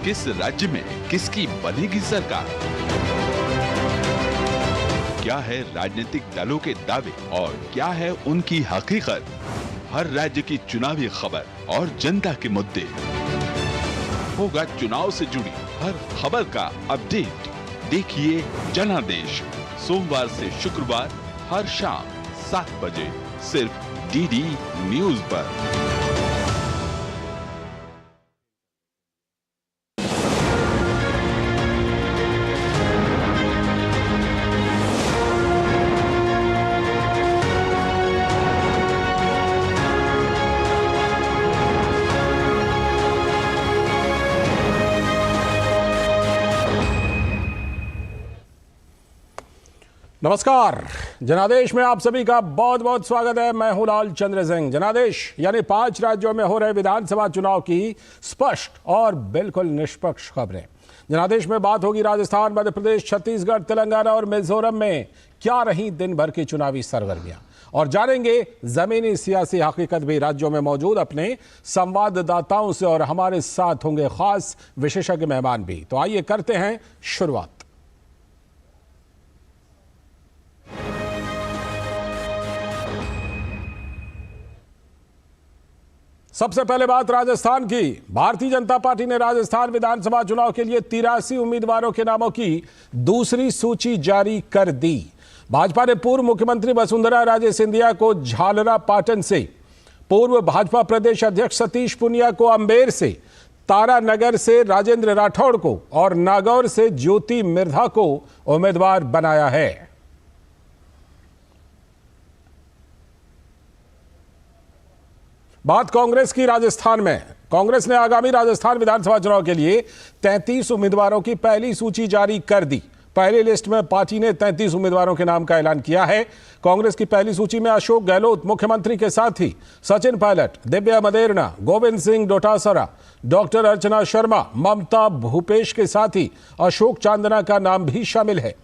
किस राज्य में किसकी बनेगी सरकार? क्या है राजनीतिक दलों के दावे और क्या है उनकी हकीकत? हर राज्य की चुनावी खबर और जनता के मुद्दे, होगा चुनाव से जुड़ी हर खबर का अपडेट। देखिए जनादेश सोमवार से शुक्रवार हर शाम 7 बजे सिर्फ डीडी न्यूज पर। नमस्कार, जनादेश में आप सभी का बहुत बहुत स्वागत है। मैं हूं लाल चंद्र सिंह। जनादेश यानी 5 राज्यों में हो रहे विधानसभा चुनाव की स्पष्ट और बिल्कुल निष्पक्ष खबरें। जनादेश में बात होगी राजस्थान, मध्य प्रदेश, छत्तीसगढ़, तेलंगाना और मिजोरम में क्या रही दिन भर की चुनावी सरगर्मियां, और जानेंगे जमीनी सियासी हकीकत भी राज्यों में मौजूद अपने संवाददाताओं से, और हमारे साथ होंगे खास विशेषज्ञ मेहमान भी। तो आइए करते हैं शुरुआत। सबसे पहले बात राजस्थान की। भारतीय जनता पार्टी ने राजस्थान विधानसभा चुनाव के लिए 83 उम्मीदवारों के नामों की दूसरी सूची जारी कर दी। भाजपा ने पूर्व मुख्यमंत्री वसुंधरा राजे सिंधिया को झालरापाटन से, पूर्व भाजपा प्रदेश अध्यक्ष सतीश पुनिया को अंबेर से, तारानगर से राजेंद्र राठौड़ को और नागौर से ज्योति मिर्धा को उम्मीदवार बनाया है। बात कांग्रेस की। राजस्थान में कांग्रेस ने आगामी राजस्थान विधानसभा चुनाव के लिए 33 उम्मीदवारों की पहली सूची जारी कर दी। पहली लिस्ट में पार्टी ने 33 उम्मीदवारों के नाम का ऐलान किया है। कांग्रेस की पहली सूची में अशोक गहलोत मुख्यमंत्री के साथ ही सचिन पायलट, दिव्या मदेरणा, गोविंद सिंह डोटासरा, डॉक्टर अर्चना शर्मा, ममता भूपेश के साथ ही अशोक चांदना का नाम भी शामिल है।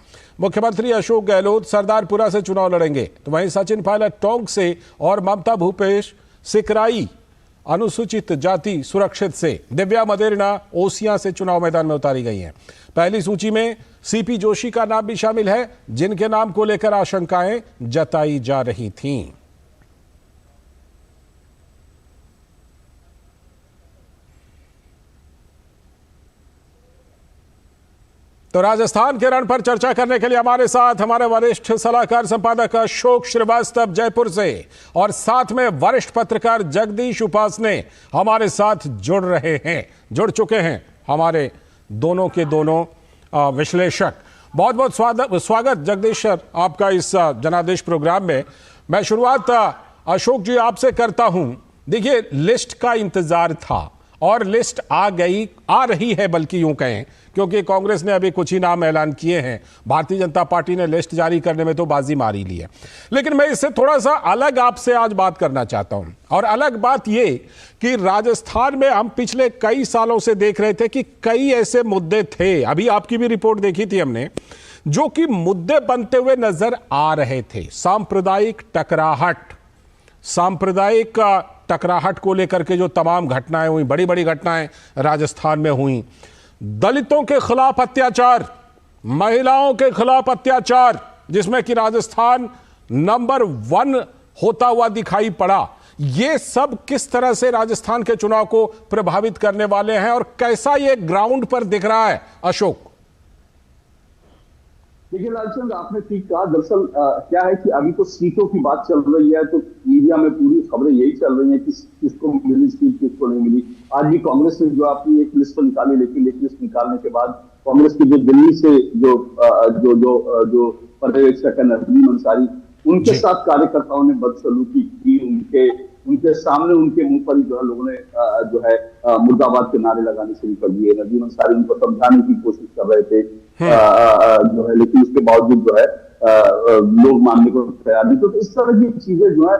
मुख्यमंत्री अशोक गहलोत सरदारपुरा से चुनाव लड़ेंगे, तो वहीं सचिन पायलट टोंक से और ममता भूपेश सिकराई अनुसूचित जाति सुरक्षित से, दिव्या मदेरणा ओसियां से चुनाव मैदान में उतारी गई हैं। पहली सूची में सीपी जोशी का नाम भी शामिल है, जिनके नाम को लेकर आशंकाएं जताई जा रही थीं। तो राजस्थान के रण पर चर्चा करने के लिए हमारे साथ हमारे वरिष्ठ सलाहकार संपादक अशोक श्रीवास्तव जयपुर से, और साथ में वरिष्ठ पत्रकार जगदीश उपासने हमारे साथ जुड़ चुके हैं हमारे दोनों के दोनों विश्लेषक। बहुत बहुत स्वागत जगदीश सर आपका इस जनादेश प्रोग्राम में। मैं शुरुआत अशोक जी आपसे करता हूं। देखिए, लिस्ट का इंतजार था और लिस्ट आ रही है, बल्कि यूं कहें, क्योंकि कांग्रेस ने अभी कुछ ही नाम ऐलान किए हैं। भारतीय जनता पार्टी ने लिस्ट जारी करने में तो बाजी मारी ली है। लेकिन मैं इससे थोड़ा सा अलग आपसे आज बात करना चाहता हूं, और अलग बात यह कि राजस्थान में हम पिछले कई सालों से देख रहे थे कि कई ऐसे मुद्दे थे, अभी आपकी भी रिपोर्ट देखी थी हमने, जो कि मुद्दे बनते हुए नजर आ रहे थे। सांप्रदायिक टकराहट को लेकर के जो तमाम घटनाएं हुई, बड़ी बड़ी घटनाएं राजस्थान में हुई, दलितों के खिलाफ अत्याचार, महिलाओं के खिलाफ अत्याचार, जिसमें कि राजस्थान नंबर 1 होता हुआ दिखाई पड़ा। ये सब किस तरह से राजस्थान के चुनाव को प्रभावित करने वाले हैं, और कैसा ये ग्राउंड पर दिख रहा है अशोक? देखिए लालचंद, आपने ठीक कहा। दरअसल क्या है कि अभी तो सीटों की बात चल रही है, तो मीडिया में पूरी खबरें यही चल रही हैं कि किसको मिली सीट, किसको नहीं मिली। आज भी कांग्रेस ने जो अपनी एक लिस्ट निकाली, लेकिन एक लिस्ट निकालने के बाद कांग्रेस की जो दिल्ली से जो पर्यवेक्षक है नदीम अंसारी, उनके साथ कार्यकर्ताओं ने बदसलूकी की। उनके सामने, उनके मुंह पर ही जो है लोगों ने जो है मुर्दाबाद के नारे लगाने शुरू कर दिए। नदीम अंसारी उनको समझाने की कोशिश कर रहे थे जो है, लेकिन उसके बावजूद जो है लोग मानने को तैयार नहीं। तो इस तरह की चीजें जो है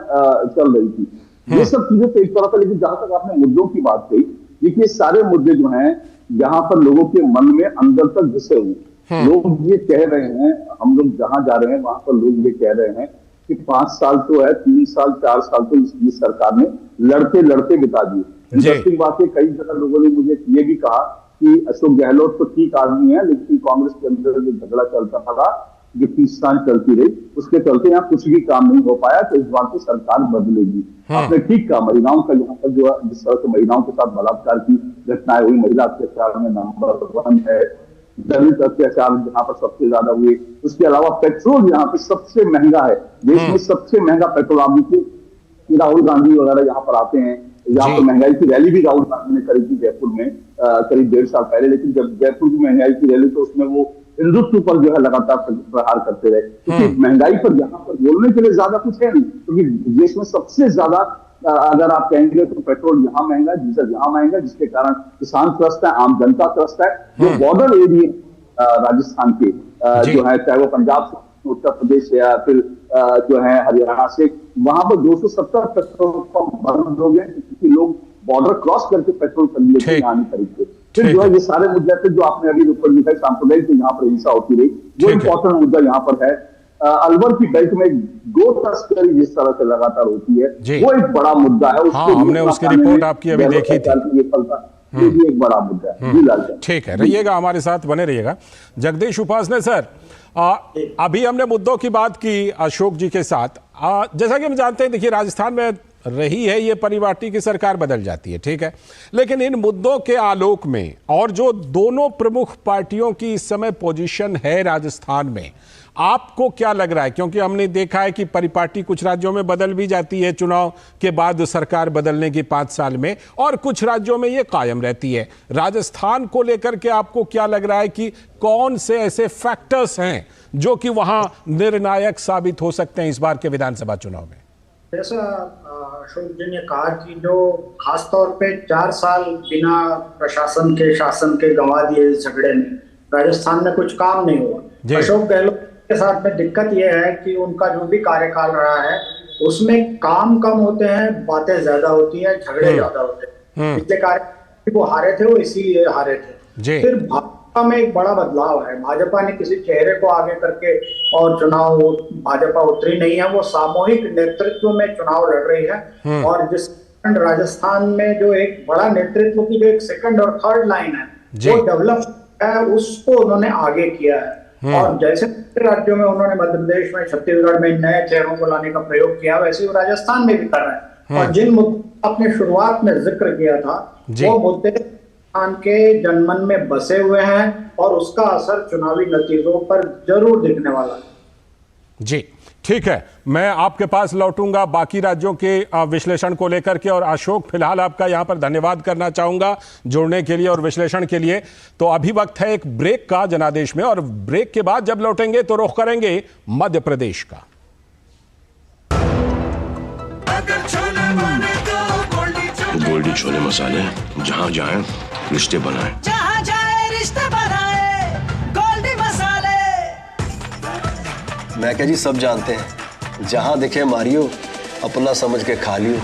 चल रही थी। ये सब चीजें तो एक तरफ है, लेकिन जहां तक आपने मुद्दों की बात कही, देखिए सारे मुद्दे जो हैं यहाँ पर लोगों के मन में अंदर तक घुसे हुए। लोग ये कह रहे हैं, हम लोग जहां जा रहे हैं वहां पर लोग ये कह रहे हैं कि 5 साल तो है, 3 साल 4 साल तो इस सरकार ने लड़ते लड़ते बिता दिए। इंटरेस्टिंग बात है, कई जगह लोगों ने मुझे ये भी कहा कि अशोक गहलोत तो ठीक आदमी है, लेकिन कांग्रेस के अंदर जो झगड़ा चलता था, जो 30 साल चलती रही, उसके चलते यहाँ कुछ भी काम नहीं हो पाया। तो इस बार तो सरकार बदलेगी। आपने ठीक कहा, महिलाओं का यहाँ पर जो जिस तरह से महिलाओं के साथ बलात्कार की घटनाएं हुई, महिला अत्याचार में नंबर 1 है, दलित अत्याचार जहाँ पर सबसे ज्यादा हुए। उसके अलावा पेट्रोल यहाँ पे सबसे महंगा है, देश में सबसे महंगा पेट्रोल। आप देखिए राहुल गांधी वगैरह यहाँ पर आते हैं, यहाँ पर महंगाई की रैली भी राहुल गांधी ने करी थी जयपुर में करीब 1.5 साल पहले। लेकिन जब जयपुर की महंगाई की रैली, तो उसमें वो हिंदुत्व पर जो है लगातार प्रहार करते रहे, क्योंकि महंगाई पर यहाँ पर बोलने के लिए ज्यादा कुछ है नहीं। क्योंकि देश में सबसे ज्यादा अगर आप कहेंगे तो पेट्रोल यहाँ महंगा है, डीजल यहाँ महंगा है, जिसके कारण किसान त्रस्त है, आम जनता त्रस्त है। जो बॉर्डर एरिया राजस्थान के जो है, चाहे वो पंजाब से, उत्तर प्रदेश से, या फिर जो है हरियाणा से, वहां पर 270 पेट्रोल पंप बंद हो गए, क्योंकि लोग बॉर्डर क्रॉस करके पेट्रोल खरीद लेते हैं खरीदते। फिर जो है ये सारे मुद्दे थे जो आपने अभी ऊपर लिखा है, सांप्रदायिक यहाँ पर हिंसा होती रही, वो इंपॉर्टेंट मुद्दा यहाँ पर है। अलवर की बेल्ट में गो तस्करी जिस तरह से लगातार होती है, वो एक बड़ा मुद्दा है। हमने उसकी रिपोर्ट आपकी अभी देखी थी, ये भी एक बड़ा मुद्दा है। जी लाल, ठीक है, रहिएगा हमारे साथ, बने रहिएगा। जगदीश उपासने सर, अभी हमने मुद्दों की बात की अशोक जी के साथ। जैसा कि हम जानते हैं, देखिए राजस्थान में रही है ये परिवाटी की सरकार, बदल जाती है, ठीक है, लेकिन इन मुद्दों के आलोक में और जो दोनों प्रमुख पार्टियों की इस समय पोजीशन है राजस्थान में, आपको क्या लग रहा है? क्योंकि हमने देखा है कि परिपाटी कुछ राज्यों में बदल भी जाती है चुनाव के बाद, सरकार बदलने की 5 साल में, और कुछ राज्यों में ये कायम रहती है। राजस्थान को लेकर के आपको क्या लग रहा है कि कौन से ऐसे फैक्टर्स हैं जो कि वहां निर्णायक साबित हो सकते हैं इस बार के विधानसभा चुनाव में? जैसा अशोक जी ने कहा कि जो खासतौर पे 4 साल बिना प्रशासन के शासन के गंवा दिए इस झगड़े में, राजस्थान में कुछ काम नहीं हुआ। अशोक गहलोत के साथ में दिक्कत यह है कि उनका जो भी कार्यकाल रहा है उसमें काम कम होते हैं, बातें ज्यादा होती हैं, झगड़े ज्यादा होते हैं। पिछले कार्यकाल वो हारे थे, वो इसीलिए हारे थे। फिर भाजपा में एक बड़ा बदलाव है, भाजपा ने किसी चेहरे को आगे करके और चुनाव, भाजपा उतरी नहीं है, वो सामूहिक नेतृत्व में चुनाव लड़ रही है। और जिस राजस्थान में जो एक बड़ा नेतृत्व की जो एक सेकंड और थर्ड लाइन है, वो डेवलप है, उसको उन्होंने आगे किया है। और जैसे राज्यों में उन्होंने मध्य प्रदेश में, छत्तीसगढ़ में नए चेहरों को लाने का प्रयोग किया, वैसे वो राजस्थान में भी कर रहे हैं। और जिन मुद्दों आपने शुरुआत में जिक्र किया था, वो मुद्दे राजस्थान के जनमन में बसे हुए हैं और उसका असर चुनावी नतीजों पर जरूर दिखने वाला है। जी ठीक है, मैं आपके पास लौटूंगा बाकी राज्यों के विश्लेषण को लेकर के। और अशोक, फिलहाल आपका यहां पर धन्यवाद करना चाहूंगा जुड़ने के लिए और विश्लेषण के लिए। तो अभी वक्त है एक ब्रेक का जनादेश में, और ब्रेक के बाद जब लौटेंगे तो रुख करेंगे मध्य प्रदेश का। गोल्डी छोले मसाले, जहां जाए रिश्ते बनाए, जहां जाए रिश्ते बनाए, गोल्डी मसाले। मैं क्या जी, सब जानते हैं, जहां दिखे मारियो, अपना समझ के खा लियो।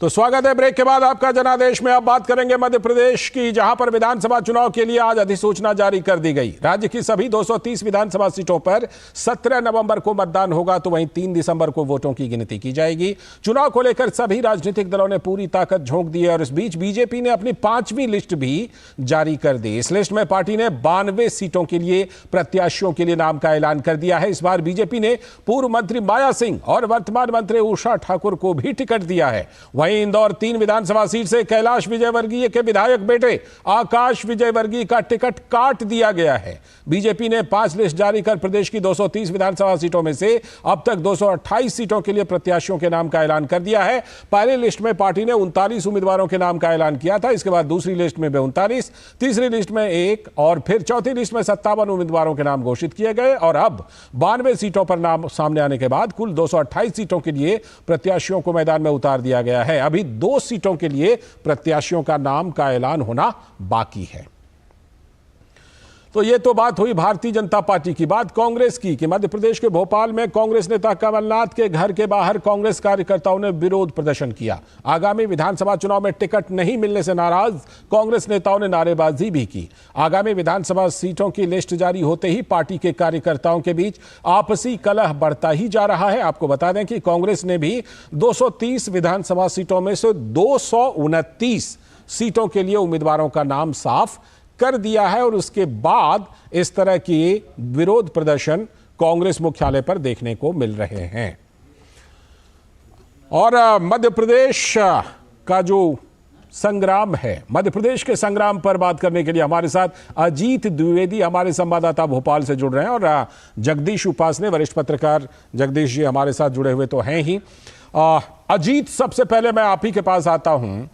तो स्वागत है ब्रेक के बाद आपका जनादेश में। अब बात करेंगे मध्य प्रदेश की, जहां पर विधानसभा चुनाव के लिए आज अधिसूचना जारी कर दी गई। राज्य की सभी 230 विधानसभा सीटों पर 17 नवंबर को मतदान होगा, तो वहीं 3 दिसंबर को वोटों की गिनती की जाएगी। चुनाव को लेकर सभी राजनीतिक दलों ने पूरी ताकत झोंक दी है, और इस बीच बीजेपी ने अपनी 5वीं लिस्ट भी जारी कर दी। इस लिस्ट में पार्टी ने 92 सीटों के लिए प्रत्याशियों के लिए नाम का ऐलान कर दिया है। इस बार बीजेपी ने पूर्व मंत्री माया सिंह और वर्तमान मंत्री उषा ठाकुर को भी टिकट दिया है। वहीं इंदौर 3 विधानसभा सीट से कैलाश विजयवर्गीय के विधायक बेटे आकाश विजयवर्गीय का टिकट काट दिया गया है। बीजेपी ने 5 लिस्ट जारी कर प्रदेश की 230 विधानसभा सीटों में से अब तक 228 सीटों के लिए प्रत्याशियों के नाम का ऐलान कर दिया है। पहली लिस्ट में पार्टी ने 39 उम्मीदवारों के नाम का ऐलान किया था, इसके बाद दूसरी लिस्ट में 39, तीसरी लिस्ट में 1 और फिर चौथी लिस्ट में 57 उम्मीदवारों के नाम घोषित किए गए। और अब 92 सीटों पर नाम सामने आने के बाद कुल 228 सीटों के लिए प्रत्याशियों को मैदान में उतार दिया गया है। अभी 2 सीटों के लिए प्रत्याशियों का नाम का ऐलान होना बाकी है। तो ये तो बात हुई भारतीय जनता पार्टी की। बात कांग्रेस की कि मध्य प्रदेश के भोपाल में कांग्रेस नेता कमलनाथ के घर के बाहर कांग्रेस कार्यकर्ताओं ने विरोध प्रदर्शन किया। आगामी विधानसभा चुनाव में टिकट नहीं मिलने से नाराज कांग्रेस नेताओं ने नारेबाजी भी की। आगामी विधानसभा सीटों की लिस्ट जारी होते ही पार्टी के कार्यकर्ताओं के बीच आपसी कलह बढ़ता ही जा रहा है। आपको बता दें कि कांग्रेस ने भी 230 विधानसभा सीटों में से 229 सीटों के लिए उम्मीदवारों का नाम साफ कर दिया है और उसके बाद इस तरह की विरोध प्रदर्शन कांग्रेस मुख्यालय पर देखने को मिल रहे हैं। और मध्य प्रदेश का जो संग्राम है, मध्य प्रदेश के संग्राम पर बात करने के लिए हमारे साथ अजीत द्विवेदी हमारे संवाददाता भोपाल से जुड़ रहे हैं और जगदीश उपासने वरिष्ठ पत्रकार जगदीश जी हमारे साथ जुड़े हुए तो हैं ही। अजीत, सबसे पहले मैं आप ही के पास आता हूं।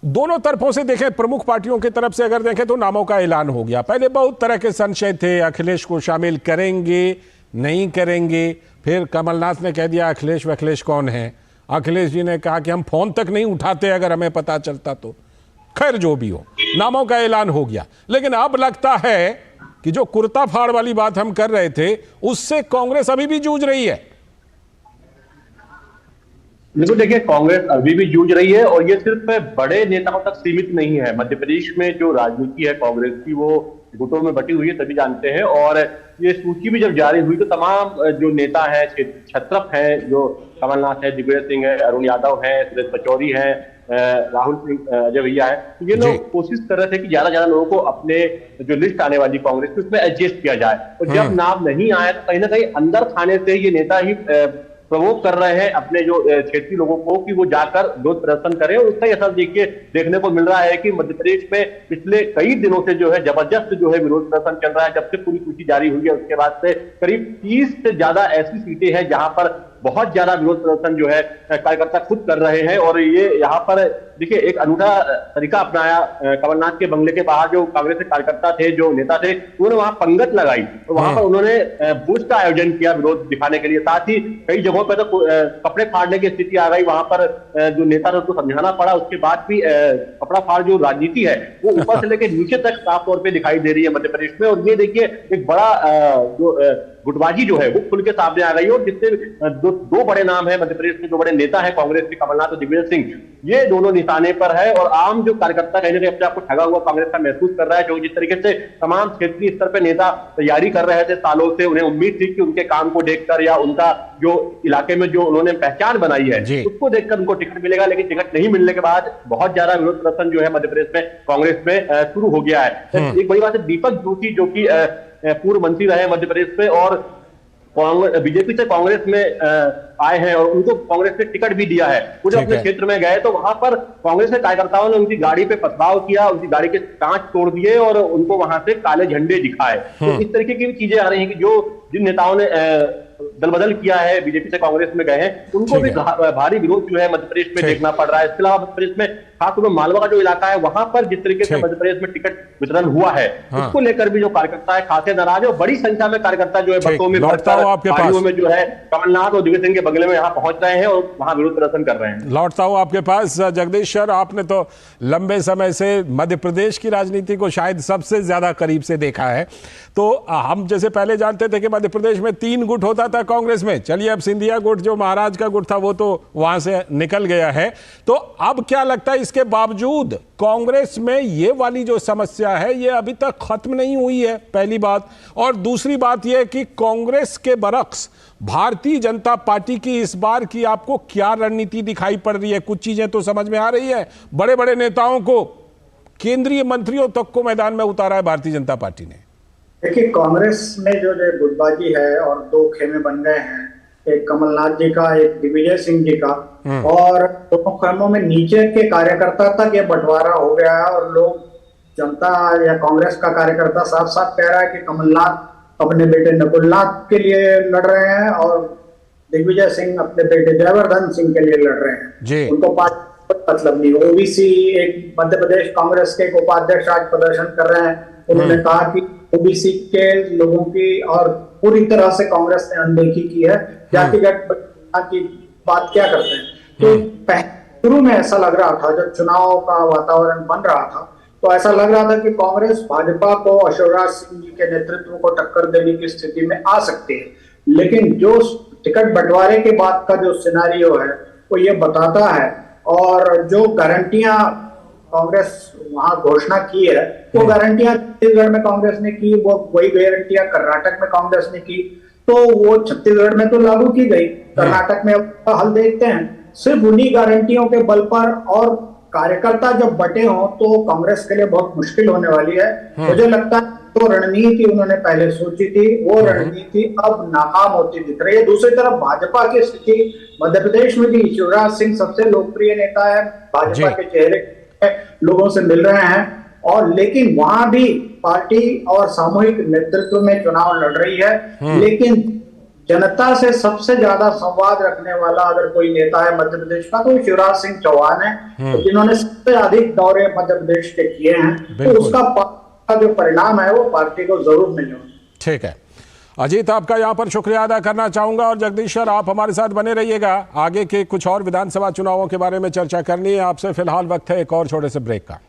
दोनों तरफों से देखें, प्रमुख पार्टियों की तरफ से अगर देखें तो नामों का ऐलान हो गया। पहले बहुत तरह के संशय थे, अखिलेश को शामिल करेंगे नहीं करेंगे, फिर कमलनाथ ने कह दिया अखिलेश वखिलेश कौन है। अखिलेश जी ने कहा कि हम फोन तक नहीं उठाते अगर हमें पता चलता तो। खैर जो भी हो, नामों का ऐलान हो गया। लेकिन अब लगता है कि जो कुर्ता फाड़ वाली बात हम कर रहे थे उससे कांग्रेस अभी भी जूझ रही है। बिल्कुल, देखिए कांग्रेस अभी भी जूझ रही है और ये सिर्फ बड़े नेताओं तक सीमित नहीं है। मध्य प्रदेश में जो राजनीति है कांग्रेस की वो गुटों में बटी हुई है, सभी जानते हैं। और ये सूची भी जब जारी हुई तो तमाम जो नेता है, छत्रप है, जो कमलनाथ है, दिग्विजय सिंह है, अरुण यादव है, सुरेश पचौरी है, राहुल सिंह अजय भैया है, तो ये लोग कोशिश कर रहे थे कि ज्यादा लोगों को अपने जो लिस्ट आने वाली कांग्रेस की उसमें एडजस्ट किया जाए। और जब नाम नहीं आया तो कहीं ना कहीं अंदर खाने से ये नेता ही प्रवोक कर रहे हैं अपने जो क्षेत्रीय लोगों को कि वो जाकर विरोध प्रदर्शन करें। और उसका असर देखिए देखने को मिल रहा है कि मध्य प्रदेश में पिछले कई दिनों से जो है जबरदस्त जो है विरोध प्रदर्शन चल रहा है। जब से पूरी सूची जारी हुई है उसके बाद से करीब 30 से ज्यादा ऐसी सीटें हैं जहां पर बहुत ज्यादा विरोध प्रदर्शन जो है कार्यकर्ता खुद कर रहे हैं। और ये यहाँ पर देखिए एक अनूठा तरीका अपनाया। कमलनाथ के बंगले के बाहर जो कांग्रेस के कार्यकर्ता थे, जो नेता थे, उन्होंने वहां पंगत लगाई और वहां पर उन्होंने बुश का आयोजन किया विरोध दिखाने के लिए। साथ ही कई जगहों पर तो कपड़े फाड़ने की स्थिति आ गई, वहां पर जो नेता था उसको समझाना पड़ा। उसके बाद भी कपड़ा फाड़ जो राजनीति है वो ऊपर से लेकर नीचे तक साफ तौर पर दिखाई दे रही है मध्य प्रदेश में। और ये देखिए एक बड़ा जो गुटबाजी जो है वो खुल के सामने आ गई है। और जिससे दो बड़े नाम है मध्य प्रदेश के, जो बड़े नेता है कांग्रेस के, कमलनाथ और दिग्विजय सिंह, ये दोनों निशाने पर है। और आम जो कार्यकर्ता कहीं ना कहीं अपने आपको ठगा हुआ कांग्रेस का महसूस कर रहा है, जो जिस तरीके से तमाम क्षेत्रीय स्तर पर नेता तैयारी कर रहे थे सालों से, उन्हें उम्मीद थी कि उनके काम को देखकर या उनका जो इलाके में जो उन्होंने पहचान बनाई है उसको देखकर उनको टिकट मिलेगा। लेकिन टिकट नहीं मिलने के बाद बहुत ज्यादा विरोध प्रदर्शन जो है मध्य प्रदेश में कांग्रेस में शुरू हो गया है। एक बड़ी बात है, दीपक जोशी जो कि पूर्व मंत्री रहे मध्य प्रदेश में और बीजेपी से कांग्रेस में आए हैं और उनको कांग्रेस ने टिकट भी दिया है। वो जब अपने क्षेत्र में गए तो वहां पर कांग्रेस के कार्यकर्ताओं ने उनकी गाड़ी पे पथराव किया, उनकी गाड़ी के कांच तोड़ दिए और उनको वहां से काले झंडे दिखाए। तो इस तरीके की भी चीजें आ रही हैं कि जो जिन नेताओं ने दल बदल किया है, बीजेपी से कांग्रेस में गए हैं, उनको भी भारी विरोध जो है मध्य प्रदेश में देखना पड़ रहा है। इसके अलावा मध्य प्रदेश में खासतौर पर मालवा का जो इलाका है वहां पर जिस तरीके से मध्य प्रदेश में टिकट वितरण हुआ है उसको लेकर भी जो कार्यकर्ता है खासे नाराज है। बड़ी संख्या में कार्यकर्ता जो है बसों में गाड़ियों में जो है कमलनाथ और दिग्विजय सिंह के बंगले में यहाँ पहुंच रहे हैं और वहां विरोध प्रदर्शन कर रहे हैं। लौटता हूं आपके पास जगदीश सर, आपने तो लंबे समय से मध्य प्रदेश की राजनीति को शायद सबसे ज्यादा करीब से देखा है। तो हम जैसे पहले जानते थे कि मध्य प्रदेश में 3 गुट होता था कांग्रेस में, चलिए अब सिंधिया गुट जो महाराज का गुट था वो तो वहां से निकल गया है। तो अब क्या लगता है इसके बावजूद कांग्रेस में ये वाली जो समस्या है ये अभी तक खत्म नहीं हुई है, पहली बात। और दूसरी बात यह कि कांग्रेस के बरक्स भारतीय जनता पार्टी की इस बार की आपको क्या रणनीति दिखाई पड़ रही है? कुछ चीजें तो समझ में आ रही है, बड़े बड़े नेताओं को, केंद्रीय मंत्रियों तक को मैदान में उतारा है भारतीय जनता पार्टी ने। देखिए कांग्रेस में जो गुटबाजी है और 2 खेमे बन गए हैं, एक कमलनाथ जी का, एक दिग्विजय सिंह जी का, और दोनों खेमों में नीचे के कार्यकर्ता तक ये बंटवारा हो गया है। और लोग, जनता या कांग्रेस का कार्यकर्ता साफ साफ कह रहा है कि कमलनाथ अपने बेटे नकुलनाथ के लिए लड़ रहे हैं और दिग्विजय सिंह अपने बेटे जयवर्धन सिंह के लिए लड़ रहे हैं। उनको पार्टी मतलब नहीं। ओबीसी, एक मध्य प्रदेश कांग्रेस के एक उपाध्यक्ष आज प्रदर्शन कर रहे हैं, उन्होंने कहा कि ओबीसी के लोगों की और पूरी तरह से कांग्रेस ने अनदेखी की है, जातिगत की बात क्या करते हैं। तो शुरू में ऐसा लग रहा था जब चुनाव का वातावरण बन रहा था तो ऐसा लग रहा था कि कांग्रेस भाजपा को शिवराज सिंह जी के नेतृत्व को टक्कर देने की स्थिति में आ सकती है, लेकिन जो टिकट बंटवारे के बाद का जो सिनेरियो है वो ये बताता है, और जो गारंटियां कांग्रेस वहां घोषणा की है वो गारंटियां छत्तीसगढ़ में कांग्रेस ने की, वो वही गारंटियां कर्नाटक में कांग्रेस ने की, तो वो छत्तीसगढ़ में तो लागू की गई, कर्नाटक में हल देखते हैं। सिर्फ उन्हीं गारंटियों के बल पर और कार्यकर्ता जब बटे हों तो कांग्रेस के लिए बहुत मुश्किल होने वाली है। मुझे लगता है तो रणनीति उन्होंने पहले सोची थी वो रणनीति अब नाकाम होती दिख रही है। दूसरी तरफ भाजपा की स्थिति मध्य प्रदेश में भी, शिवराज सिंह सबसे लोकप्रिय नेता है, भाजपा के चेहरे लोगों से मिल रहे हैं, और लेकिन वहां भी पार्टी और सामूहिक नेतृत्व में चुनाव लड़ रही है। लेकिन जनता से सबसे ज्यादा संवाद रखने वाला अगर कोई नेता है मध्य प्रदेश का तो शिवराज सिंह चौहान है, जिन्होंने सबसे अधिक दौरे मध्य प्रदेश के किए हैं, तो उसका जो परिणाम है वो पार्टी को जरूर मिलेगा। ठीक है अजीत, आपका यहाँ पर शुक्रिया अदा करना चाहूंगा, और जगदीश सर आप हमारे साथ बने रहिएगा, आगे के कुछ और विधानसभा चुनावों के बारे में चर्चा करनी है आपसे। फिलहाल वक्त है एक और छोटे से ब्रेक का।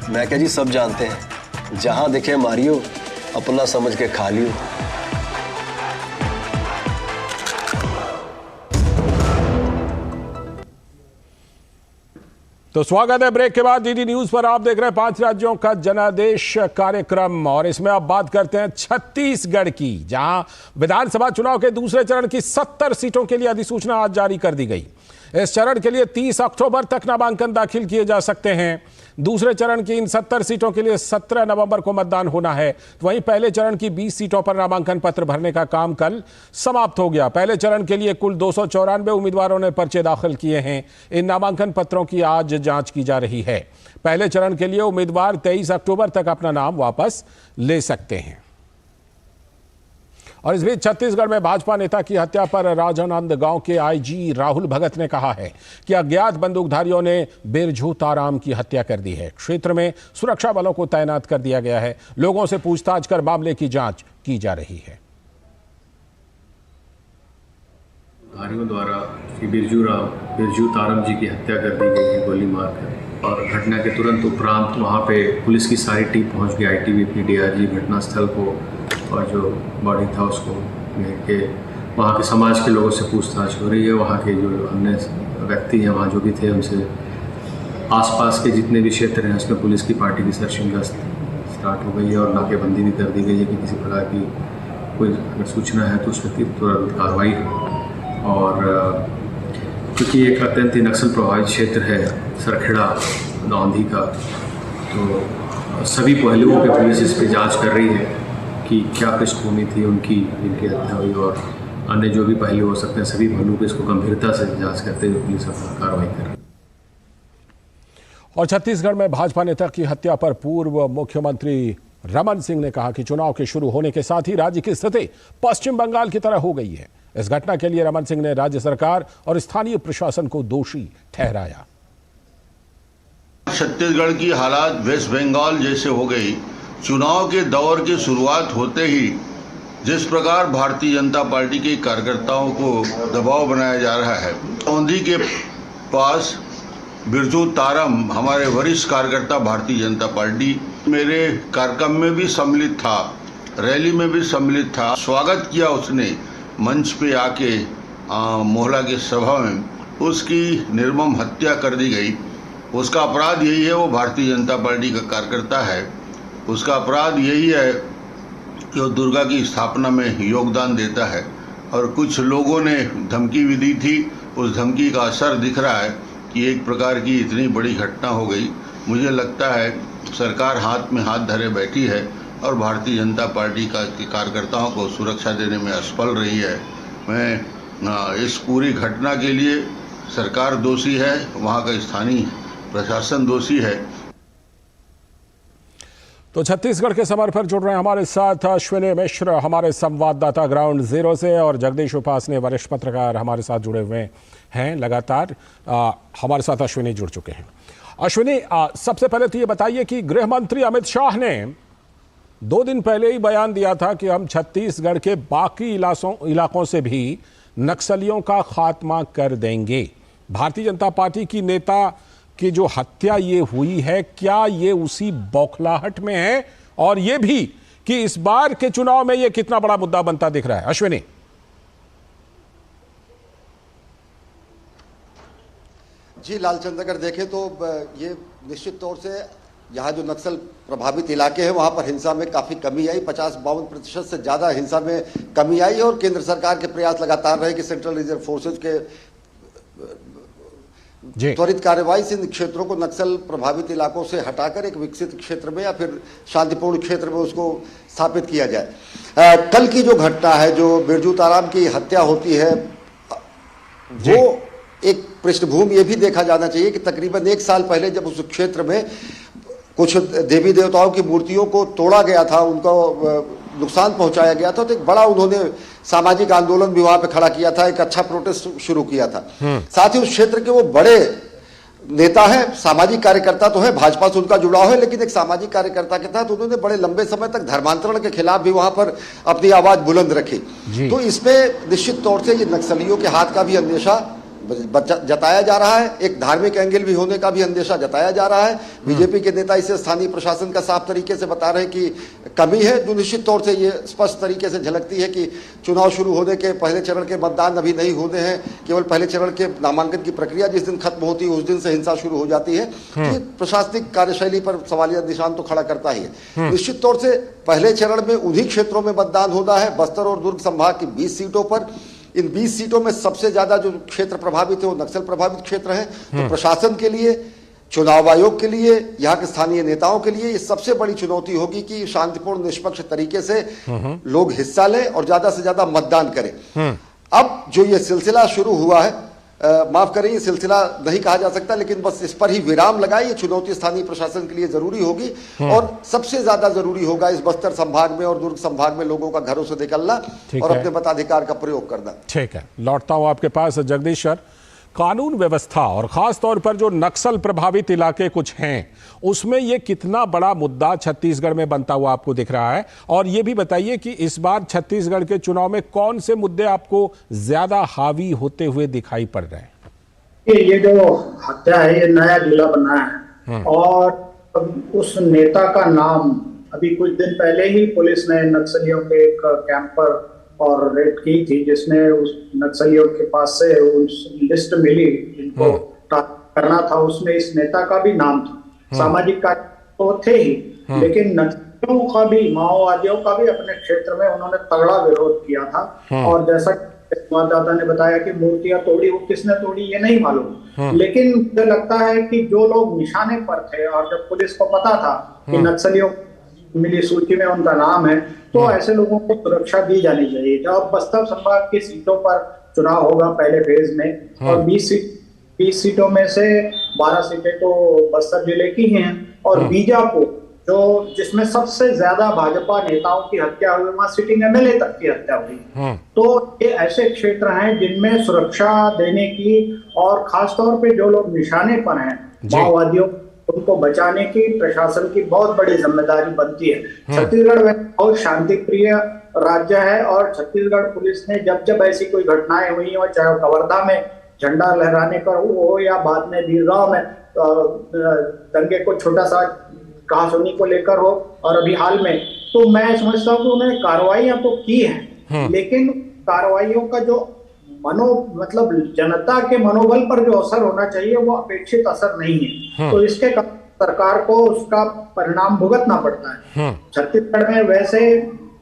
मैं क्या जी, सब जानते हैं जहां दिखे मारियो, अपना समझ के खा लियो। तो स्वागत है ब्रेक के बाद डीडी न्यूज पर। आप देख रहे हैं 5 राज्यों का जनादेश कार्यक्रम, और इसमें अब बात करते हैं छत्तीसगढ़ की, जहां विधानसभा चुनाव के दूसरे चरण की 70 सीटों के लिए अधिसूचना आज जारी कर दी गई। इस चरण के लिए 30 अक्टूबर तक नामांकन दाखिल किए जा सकते हैं। दूसरे चरण की इन 70 सीटों के लिए 17 नवंबर को मतदान होना है। तो वहीं पहले चरण की 20 सीटों पर नामांकन पत्र भरने का काम कल समाप्त हो गया। पहले चरण के लिए कुल 294 उम्मीदवारों ने पर्चे दाखिल किए हैं। इन नामांकन पत्रों की आज जांच की जा रही है। पहले चरण के लिए उम्मीदवार 23 अक्टूबर तक अपना नाम वापस ले सकते हैं। और इस बीच छत्तीसगढ़ में भाजपा नेता की हत्या पर राजानंदगांव के आईजी राहुल भगत ने कहा है कि अज्ञात बंदूकधारियों ने बिरजू ताराम की हत्या कर दी है। क्षेत्र में सुरक्षा बलों को तैनात कर दिया गया है। लोगों से पूछताछ कर मामले की जांच की जा रही है। धारियों द्वारा श्री बिरजू ताराम जी की हत्या कर दी गई है गोली मारकर, और घटना के तुरंत उपरांत वहाँ पे पुलिस की सारी टीम पहुँच गई, आईटीबीपी, डीआरजी घटनास्थल को, और जो बॉडी था उसको लेकर के वहाँ के समाज के लोगों से पूछताछ हो रही है। वहाँ के जो अन्य व्यक्ति हैं वहाँ जो भी थे उनसे आसपास के जितने भी क्षेत्र हैं उसमें पुलिस की पार्टी की सर्चिंग गश्त स्टार्ट हो गई है, और नाकेबंदी भी कर दी गई है कि किसी प्रकार की कोई अगर सूचना है तो उस पर तुरंत कार्रवाई हो। और क्योंकि एक अत्यंत ही नक्सल प्रभावित क्षेत्र है सरखेड़ा नौंधी का, तो सभी पहलुओं पे पुलिस इस पर जाँच कर रही है कि क्या पृष्ठभूमि थी उनकी जिनकी हत्या हुई, और अन्य जो भी पहलू हो सकते हैं सभी पहलुओं पे इसको गंभीरता से जांच करते हुए पुलिस अपना कार्रवाई कर रही है। और छत्तीसगढ़ में भाजपा नेता की हत्या पर पूर्व मुख्यमंत्री रमन सिंह ने कहा कि चुनाव के शुरू होने के साथ ही राज्य की स्थिति पश्चिम बंगाल की तरह हो गई है। इस घटना के लिए रमन सिंह ने राज्य सरकार और स्थानीय प्रशासन को दोषी ठहराया। छत्तीसगढ़ की हालात वेस्ट बंगाल जैसे हो गई। चुनाव के दौर की शुरुआत होते ही जिस प्रकार भारतीय जनता पार्टी के कार्यकर्ताओं को दबाव बनाया जा रहा है, औंधी के पास बिरजू तारम हमारे वरिष्ठ कार्यकर्ता भारतीय जनता पार्टी मेरे कार्यक्रम में भी सम्मिलित था, रैली में भी सम्मिलित था, स्वागत किया उसने मंच पे आके मोहल्ला की सभा में, उसकी निर्मम हत्या कर दी गई। उसका अपराध यही है, वो भारतीय जनता पार्टी का कार्यकर्ता है, उसका अपराध यही है कि वो दुर्गा की स्थापना में योगदान देता है, और कुछ लोगों ने धमकी भी दी थी। उस धमकी का असर दिख रहा है कि एक प्रकार की इतनी बड़ी घटना हो गई। मुझे लगता है सरकार हाथ में हाथ धरे बैठी है और भारतीय जनता पार्टी का कार्यकर्ताओं को सुरक्षा देने में असफल रही है। मैं इस पूरी घटना के लिए सरकार दोषी है, वहाँ का स्थानीय प्रशासन दोषी है। तो छत्तीसगढ़ के समर पर जुड़ रहे हैं हमारे साथ अश्विनी मिश्र, हमारे संवाददाता ग्राउंड जीरो से, और जगदीश उपासने वरिष्ठ पत्रकार हमारे साथ जुड़े हुए हैं लगातार। हमारे साथ अश्विनी जुड़ चुके हैं। अश्विनी, सबसे पहले तो ये बताइए कि गृह मंत्री अमित शाह ने 2 दिन पहले ही बयान दिया था कि हम छत्तीसगढ़ के बाकी इलाकों से भी नक्सलियों का खात्मा कर देंगे। भारतीय जनता पार्टी की नेता की जो हत्या ये हुई है, क्या ये उसी बौखलाहट में है, और ये भी कि इस बार के चुनाव में ये कितना बड़ा मुद्दा बनता दिख रहा है? अश्विनी। जी लालचंद, अगर देखें तो ये निश्चित तौर से यहाँ जो नक्सल प्रभावित इलाके हैं वहाँ पर हिंसा में काफ़ी कमी आई। 50-52% से ज़्यादा हिंसा में कमी आई और केंद्र सरकार के प्रयास लगातार रहे कि सेंट्रल रिजर्व फोर्सेज के त्वरित कार्रवाई से इन क्षेत्रों को नक्सल प्रभावित इलाकों से हटाकर एक विकसित क्षेत्र में या फिर शांतिपूर्ण क्षेत्र में उसको स्थापित किया जाए। कल की जो घटना है, जो बिरजू ताराम की हत्या होती है, वो एक पृष्ठभूमि ये भी देखा जाना चाहिए कि तकरीबन 1 साल पहले जब उस क्षेत्र में कुछ देवी देवताओं की मूर्तियों को तोड़ा गया था, उनको नुकसान पहुंचाया गया था, तो एक बड़ा उन्होंने सामाजिक आंदोलन भी वहां पे खड़ा किया था, एक अच्छा प्रोटेस्ट शुरू किया था। साथ ही उस क्षेत्र के वो बड़े नेता है, सामाजिक कार्यकर्ता तो है, भाजपा से उनका जुड़ाव है, लेकिन एक सामाजिक कार्यकर्ता के तहत उन्होंने बड़े लंबे समय तक धर्मांतरण के खिलाफ भी वहां पर अपनी आवाज बुलंद रखी। तो इसमें निश्चित तौर से ये नक्सलियों के हाथ का भी अंदेशा जताया जा रहा है, एक धार्मिक एंगल भी होने का भी अंदेशा जताया जा रहा है। बीजेपी के नेता इसे स्थानीय प्रशासन का साफ तरीके से बता रहे हैं कि कमी है, जो निश्चित तौर से ये स्पष्ट तरीके से झलकती है कि चुनाव शुरू होने के पहले चरण के मतदान अभी नहीं होने हैं, केवल पहले चरण के नामांकन की प्रक्रिया जिस दिन खत्म होती है उस दिन से हिंसा शुरू हो जाती है। ये प्रशासनिक कार्यशैली पर सवालिया निशान तो खड़ा करता ही है। निश्चित तौर से पहले चरण में उन्हीं क्षेत्रों में मतदान होना है, बस्तर और दुर्ग संभाग की 20 सीटों पर। इन 20 सीटों में सबसे ज्यादा जो क्षेत्र प्रभावित है वो नक्सल प्रभावित क्षेत्र है। तो प्रशासन के लिए, चुनाव आयोग के लिए, यहाँ के स्थानीय नेताओं के लिए ये सबसे बड़ी चुनौती होगी कि शांतिपूर्ण निष्पक्ष तरीके से लोग हिस्सा लें और ज्यादा से ज्यादा मतदान करें। अब जो ये सिलसिला शुरू हुआ है, माफ करें ये सिलसिला नहीं कहा जा सकता, लेकिन बस इस पर ही विराम लगाए, ये चुनौती स्थानीय प्रशासन के लिए जरूरी होगी और सबसे ज्यादा जरूरी होगा इस बस्तर संभाग में और दुर्ग संभाग में लोगों का घरों से निकलना और अपने मताधिकार का प्रयोग करना। ठीक है, लौटता हूं आपके पास जगदीश सर। कानून व्यवस्था और खास तौर पर जो नक्सल प्रभावित इलाके कुछ हैं, उसमें ये कितना बड़ा मुद्दा छत्तीसगढ़ में बनता हुआ आपको दिख रहा है? और ये भी बताइए कि इस बार छत्तीसगढ़ के चुनाव में कौन से मुद्दे आपको ज्यादा हावी होते हुए दिखाई पड़ रहे हैं? ये जो हत्या है ये नया जिला बना है और उस नेता का नाम अभी कुछ दिन पहले ही पुलिस ने नक्सलियों के एक कैंप पर और रेड की थी, जिसमें उस नक्सलियों के पास से उस लिस्ट मिली जिनको करना था, उसमें इस नेता का भी नाम था। सामाजिक कार्य तो थे ही, लेकिन नक्सलियों का भी, माओवादियों का भी अपने क्षेत्र में उन्होंने तगड़ा विरोध किया था। और जैसा संवाददाता ने बताया कि मूर्तियां तोड़ी, वो किसने तोड़ी ये नहीं मालूम, लेकिन मुझे लगता है कि जो लोग निशाने पर थे और जब पुलिस को पता था कि नक्सलियों मिली सूची में उनका नाम है, तो ऐसे लोगों को सुरक्षा दी जानी चाहिए। जब बस्तर संभाग की सीटों पर चुनाव होगा पहले फेज में, और 20 सीटों में से 12 सीटें तो बस्तर जिले की हैं, और बीजापुर जो जिसमें सबसे ज्यादा भाजपा नेताओं की हत्या हुई, वहां सिटिंग एमएलए तक की हत्या हुई। तो ये ऐसे क्षेत्र हैं जिनमें सुरक्षा देने की और खासतौर पे जो लोग निशाने पर हैं माओवादियों, उनको बचाने की प्रशासन की बहुत बड़ी जिम्मेदारी बनती है। छत्तीसगढ़ में बहुत शांति प्रिय राज्य है और छत्तीसगढ़ पुलिस ने जब जब ऐसी कोई घटनाएं हुई हो, चाहे कवर्धा में झंडा लहराने पर हो या बाद में बीरगांव में दंगे को छोटा सा कहासुनी को लेकर हो और अभी हाल में, तो मैं समझता हूँ कि उन्होंने कार्रवाइयां तो की हैं, लेकिन कार्रवाइयों का जो मतलब जनता के मनोबल पर जो असर होना चाहिए वो अपेक्षित असर नहीं है। तो इसके सरकार को उसका परिणाम भुगतना पड़ता है। छत्तीसगढ़ में वैसे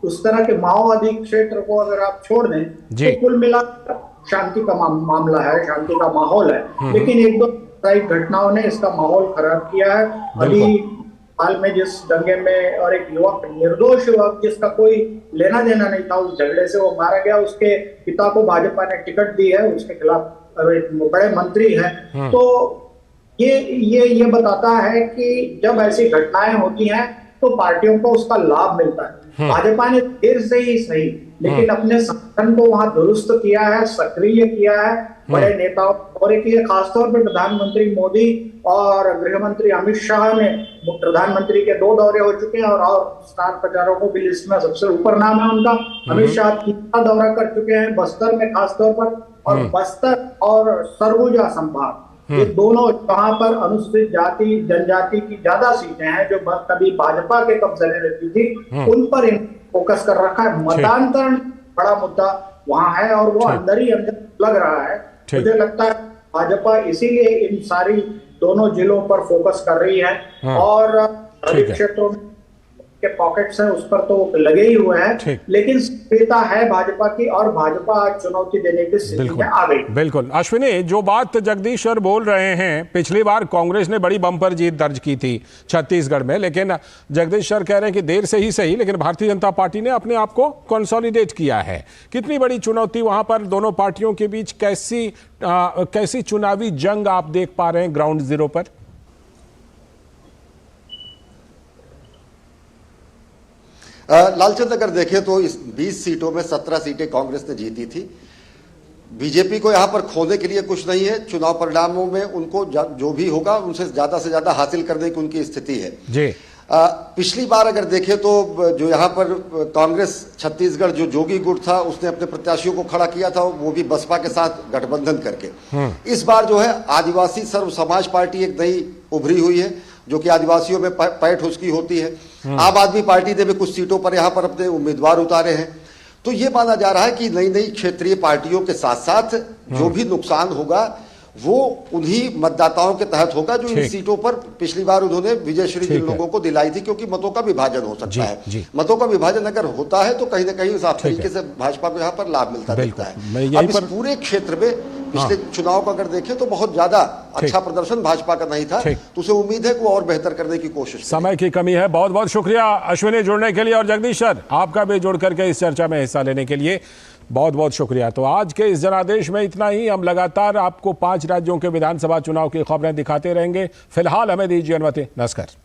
उस तरह के माओवादी क्षेत्र को अगर आप छोड़ दें तो कुल मिलाकर शांति का मामला है, शांति का माहौल है, लेकिन एक दो घटनाओं ने इसका माहौल खराब किया है। अभी हाल में जिस दंगे में और एक युवक, निर्दोष युवक जिसका कोई लेना देना नहीं था उस झगड़े से, वो मारा गया, उसके पिता को भाजपा ने टिकट दी है, उसके खिलाफ एक बड़े मंत्री हैं। तो ये बताता है कि जब ऐसी घटनाएं होती हैं तो पार्टियों को उसका लाभ मिलता है। भाजपा ने देर से ही सही, लेकिन अपने संगठन को वहां दुरुस्त किया है, सक्रिय किया है बड़े नेताओं, और एक ये खासतौर पर प्रधानमंत्री मोदी और गृह मंत्री अमित शाह ने, प्रधानमंत्री के 2 दौरे हो चुके हैं और स्टार प्रचारकों की लिस्ट में सबसे ऊपर नाम है उनका। अमित शाह 3 दौरा कर चुके हैं बस्तर में, खासतौर पर और बस्तर और सरगुजा संभाग, ये दोनों जहां पर अनुसूचित जाति जनजाति की ज्यादा सीटें हैं जो कभी भाजपा के कब्जे में रहती थी, उन पर फोकस कर रखा है। मतांतरण बड़ा मुद्दा वहां है और वो अंदर ही अंदर लग रहा है। मुझे लगता है भाजपा इसीलिए इन सारी दोनों जिलों पर फोकस कर रही है और गरीब क्षेत्रों में के पॉकेट्स हैं उस पर तो लगे ही हुए हैं, लेकिन सक्रियता है भाजपा की और भाजपा आज चुनौती देने की स्थिति में आ गई। बिल्कुल अश्विनी, जो बात जगदीश सर बोल रहे हैं, पिछली बार कांग्रेस ने बड़ी बम्पर जीत दर्ज की थी छत्तीसगढ़ में, लेकिन जगदीश सर कह रहे हैं कि देर से ही सही, लेकिन भारतीय जनता पार्टी ने अपने आप को कंसोलिडेट किया है। कितनी बड़ी चुनौती वहां पर दोनों पार्टियों के बीच, कैसी चुनावी जंग आप देख पा रहे हैं ग्राउंड जीरो पर? लालचंद, अगर देखें तो इस 20 सीटों में 17 सीटें कांग्रेस ने जीती थी। बीजेपी को यहां पर खोने के लिए कुछ नहीं है। चुनाव परिणामों में उनको जो भी होगा उनसे ज्यादा हासिल करने की उनकी स्थिति है जी। पिछली बार अगर देखें तो जो यहां पर कांग्रेस छत्तीसगढ़ जो जोगी गुट था उसने अपने प्रत्याशियों को खड़ा किया था, वो भी बसपा के साथ गठबंधन करके। इस बार जो है आदिवासी सर्व समाज पार्टी एक नई उभरी हुई है जो कि आदिवासियों में पैठ उसकी होती है। आम आदमी पार्टी ने भी कुछ सीटों पर यहां पर अपने उम्मीदवार उतारे हैं। तो ये माना जा रहा है कि नई नई क्षेत्रीय पार्टियों के साथ साथ जो भी नुकसान होगा वो उन्हीं मतदाताओं के तहत होगा जो इन सीटों पर पिछली बार उन्होंने विजयश्री जिन लोगों को दिलाई थी, क्योंकि मतों का विभाजन हो सकता है। मतों का विभाजन अगर होता है तो कहीं ना कहीं साफ तरीके से भाजपा को यहाँ पर लाभ मिलता दिखता है। अब इस पूरे क्षेत्र में पिछले चुनाव को अगर देखें तो बहुत ज्यादा अच्छा प्रदर्शन भाजपा का नहीं था, तो उसे उम्मीद है कि वो और बेहतर करने की कोशिश। समय की कमी है। बहुत बहुत शुक्रिया अश्विनी जुड़ने के लिए, और जगदीश सर आपका भी जुड़ करके इस चर्चा में हिस्सा लेने के लिए बहुत बहुत शुक्रिया। तो आज के इस जनादेश में इतना ही। हम लगातार आपको 5 राज्यों के विधानसभा चुनाव की खबरें दिखाते रहेंगे। फिलहाल हमें दीजिए अनुमति। नमस्कार।